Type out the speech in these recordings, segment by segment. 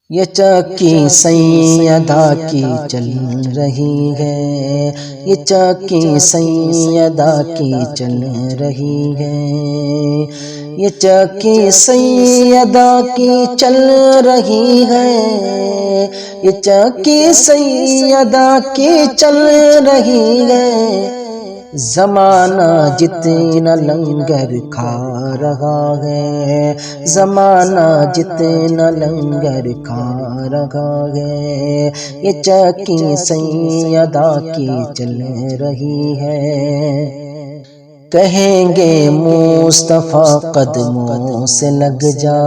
یہ چکی سیدہ کی چل رہی ہے، یہ چکی سیدہ کی چل رہی ہے، یہ چکی سیدہ کی چل رہی ہے، یہ چکی سیدہ کی چل رہی ہے۔ زمانہ جتنا لنگر کھا رہا ہے، زمانہ جتنا لنگر کھا رہا ہے، یہ چکی سیدہ کی چل رہی ہے۔ کہیں گے مصطفیٰ قدموں سے لگ جا،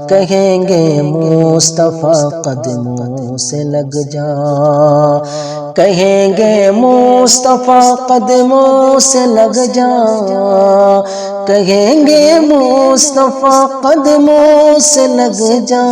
کہیں گے مصطفیٰ قدموں سے لگ جا، کہیں گے مصطفیٰ قدموں سے لگ جا، کہیں گے مصطفیٰ قدموں سے لگ جا۔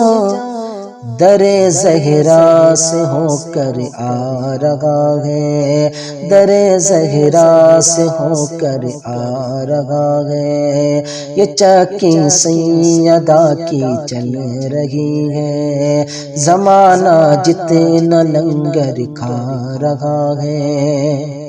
در زہرا سے ہو کر آ رہا ہے، در زہرا سے ہو کر آ رہا ہے، یہ چکی سیدہ کی چل رہی ہے۔ زمانہ جتنا لنگر کھا رہا ہے،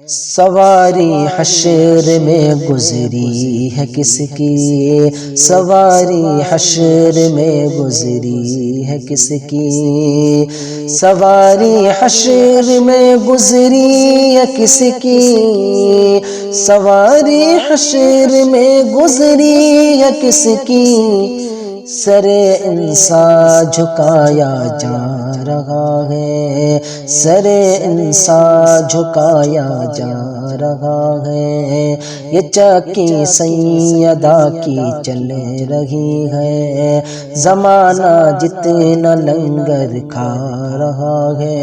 سواری حشر میں گزری ہے کس کی، سواری حشر میں گزری ہے کس کی، سواری حشر میں گزری ہے کس کی، سواری حشر میں گزری ہے کس کی۔ سر انسان جھکایا جا رہا ہے، سر انسان جھکایا جا رہا ہے، یہ چکی سیدہ کی چل رہی ہے۔ زمانہ جتنا لنگر کھا رہا ہے،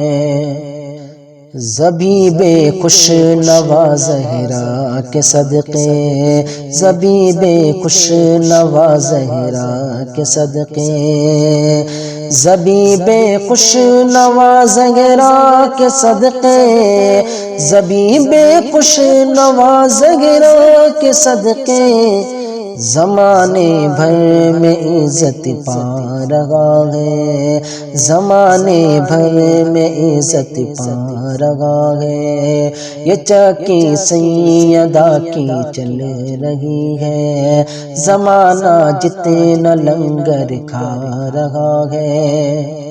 زبیب خوش نوا زہرا کے صدقے، زبیب خوش نوا زہرا کے صدقے، زبیب خوش نوا زہرا کے صدقے، زبیب خوش نوا زہرا کے صدقے، زمانے بھر میں عزت پا رہا ہے، زمانے بھر میں عزت پا رہا ہے، یہ چکی سیدہ کی چل رہی ہے۔ زمانہ جتنا لنگر کھا رہا ہے،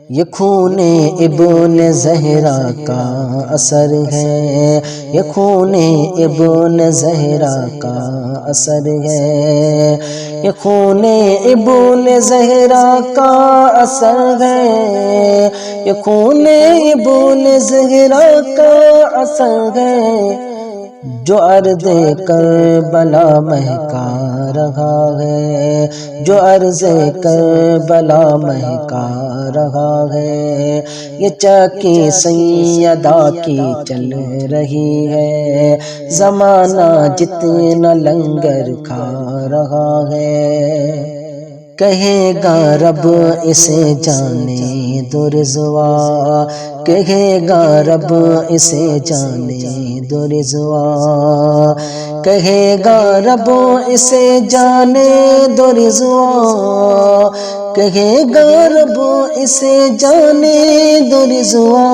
یہ خون ابن زہرا کا اثر ہے، یہ خون ابن زہرا کا اثر ہے، یہ خون ابن زہرا کا اثر ہے، یہ خون ابن زہرا کا اثر ہے، جو ارض کربلا مہکا رہا ہے، جو ارض کربلا مہکا رہا ہے، یہ چکی سیدہ کی چل رہی ہے۔ زمانہ جتنا لنگر کھا رہا ہے، کہے گا رب اسے جانے دو رضوا، کہے گا رب اسے جانے دو رضوا، کہے گا رب اسے جانے دو رضوا، کہے گا رب اسے جانے دو رضوا۔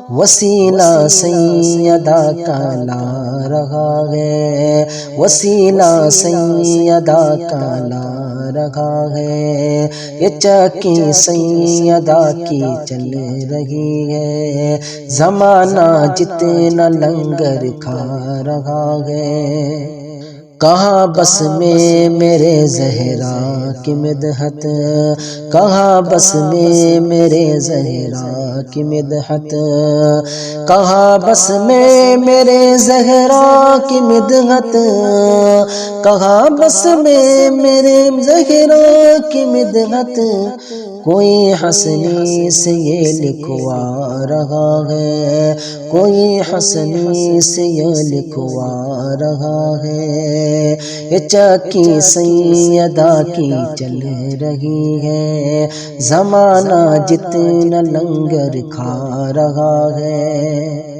وسیلہ سیدہ کا لا رہا ہے، وسیلہ سیدہ کا لا رہا ہے، یہ چکی سیدہ کی چل رہی ہے۔ زمانہ جتنا لنگر کھا رہا ہے، کہاں بس میں میرے زہرا کی مدحت، کہاں بس میں میرے زہرا کی مدحت، کہاں بس میں میرے زہرا کی مدحت، کہاں بس میں میرے زہرا کی مدحت۔ کوئی حسنی سے یہ لکھوا رہا ہے، کوئی حسنی سے یہ لکھوا رہا ہے، یہ چکی سیدہ کی چل رہی ہے۔ زمانہ جتنا لنگر کھا رہا ہے،